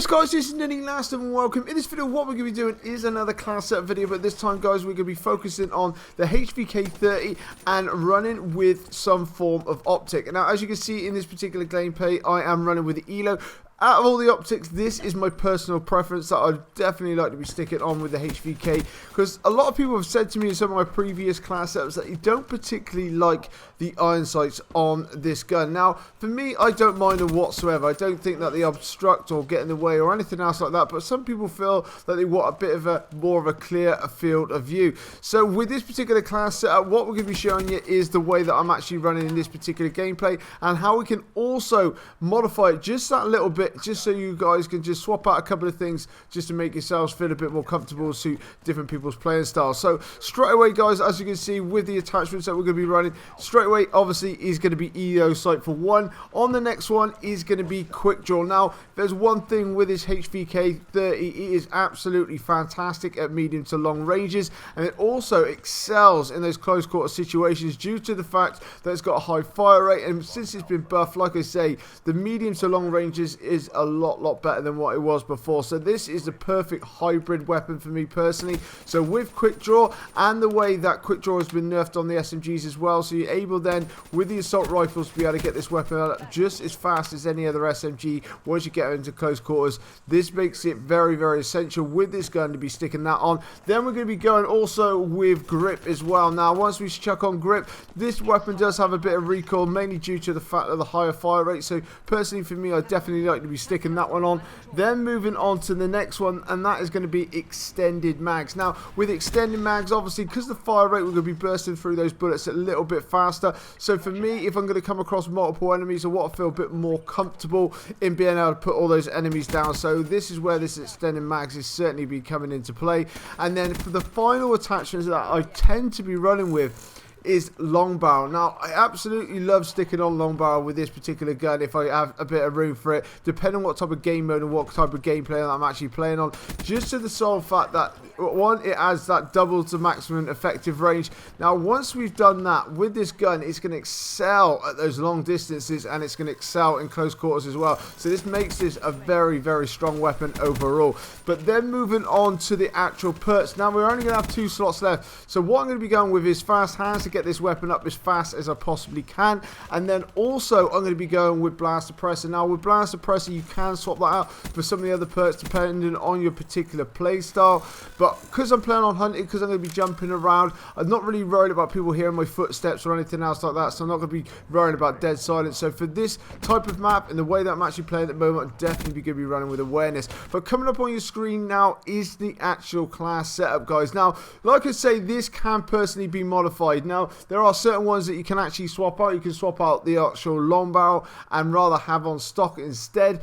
Yes guys, this is Ninny Last and welcome. In this video what we're going to be doing is another class setup video, but this time guys we're going to be focusing on the HVK-30 and running with some form of OPTIC. Now as you can see in this particular gameplay I am running with the ELO. Out of all the OPTICs, this is my personal preference that I'd definitely like to be sticking on with the HVK, because a lot of people have said to me in some of my previous class setups that you don't particularly like the iron sights on this gun. Now, for me, I don't mind them whatsoever. I don't think that they obstruct or get in the way or anything else like that, but some people feel that they want a bit of a more of a clear field of view. So with this particular class setup, what we're going to be showing you is the way that I'm actually running in this particular gameplay and how we can also modify it just that little bit, just so you guys can just swap out a couple of things just to make yourselves feel a bit more comfortable, suit different people's playing styles. So straight away guys, as you can see with the attachments that we're going to be running, straight away obviously is going to be EO sight for one. On the next one is going to be quick draw. Now there's one thing with this HVK-30, it is absolutely fantastic at medium to long ranges, and it also excels in those close quarter situations due to the fact that it's got a high fire rate, and since it's been buffed, like I say, the medium to long ranges is a lot better than what it was before. So this is the perfect hybrid weapon for me personally. So with quick draw and the way that quick draw has been nerfed on the SMGs as well, so you're able then with the assault rifles to be able to get this weapon out just as fast as any other SMG once you get into close quarters. This makes it very essential with this gun to be sticking that on. Then we're going to be going also with grip as well. Now once we chuck on grip, this weapon does have a bit of recoil, mainly due to the fact of the higher fire rate. So personally for me, I definitely like to be sticking that one on. Then moving on to the next one, and that is going to be extended mags. Now with extended mags, obviously because the fire rate, we're going to be bursting through those bullets a little bit faster. So for me, if I'm going to come across multiple enemies, I want to feel a bit more comfortable in being able to put all those enemies down. So this is where this extended mags is certainly be coming into play. And then for the final attachments that I tend to be running with is long barrel. Now I absolutely love sticking on long barrel with this particular gun if I have a bit of room for it, depending on what type of game mode and what type of gameplay I'm actually playing on, just to the sole fact that one, it has that double to maximum effective range. Now once we've done that with this gun, it's going to excel at those long distances and it's going to excel in close quarters as well. So this makes this a very strong weapon overall. But then moving on to the actual perks. Now we're only going to have 2 slots left, so what I'm going to be going with is fast hands to get this weapon up as fast as I possibly can, and then also I'm going to be going with blast suppressor. Now with blast suppressor you can swap that out for some of the other perks depending on your particular play style, but because I'm playing on hunting, because I'm going to be jumping around, I'm not really worried about people hearing my footsteps or anything else like that, so I'm not going to be worried about dead silence. So for this type of map and the way that I'm actually playing at the moment, I'm definitely going to be running with awareness. But coming up on your screen now is the actual class setup guys. Now like I say, this can personally be modified. Now there are certain ones that you can actually swap out. You can swap out the actual long barrel and rather have on stock instead.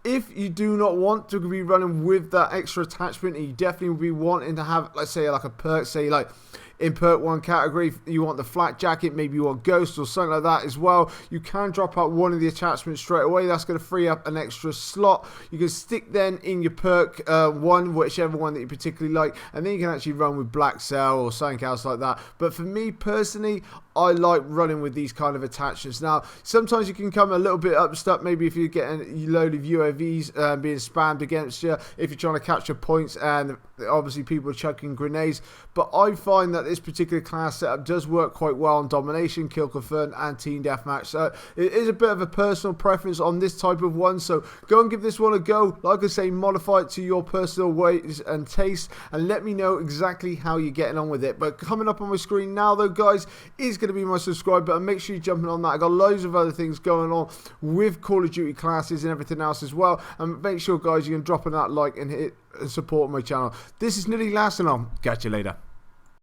If you do not want to be running with that extra attachment, you definitely will be wanting to have, let's say, like a perk, say like in perk 1 category, you want the flak jacket, maybe you want ghost or something like that as well, you can drop out one of the attachments straight away. That's going to free up an extra slot. You can stick then in your perk 1, whichever one that you particularly like, and then you can actually run with black cell or something else like that. But for me personally, I like running with these kind of attachments. Now sometimes you can come a little bit upstuck, maybe if you're getting a load of UAVs being spammed against you, if you're trying to capture points and obviously people are chucking grenades. But I find that this particular class setup does work quite well on domination, kill confirmed and team deathmatch. So it is a bit of a personal preference on this type of one, so go and give this one a go. Like I say, modify it to your personal ways and taste and let me know exactly how you're getting on with it. But coming up on my screen now though guys is going to be my subscribe button. Make sure you're jumping on that. I got loads of other things going on with Call of Duty classes and everything else as well, and make sure guys you can drop on that like and hit and support my channel. This is Ninny Last and I'll catch you later.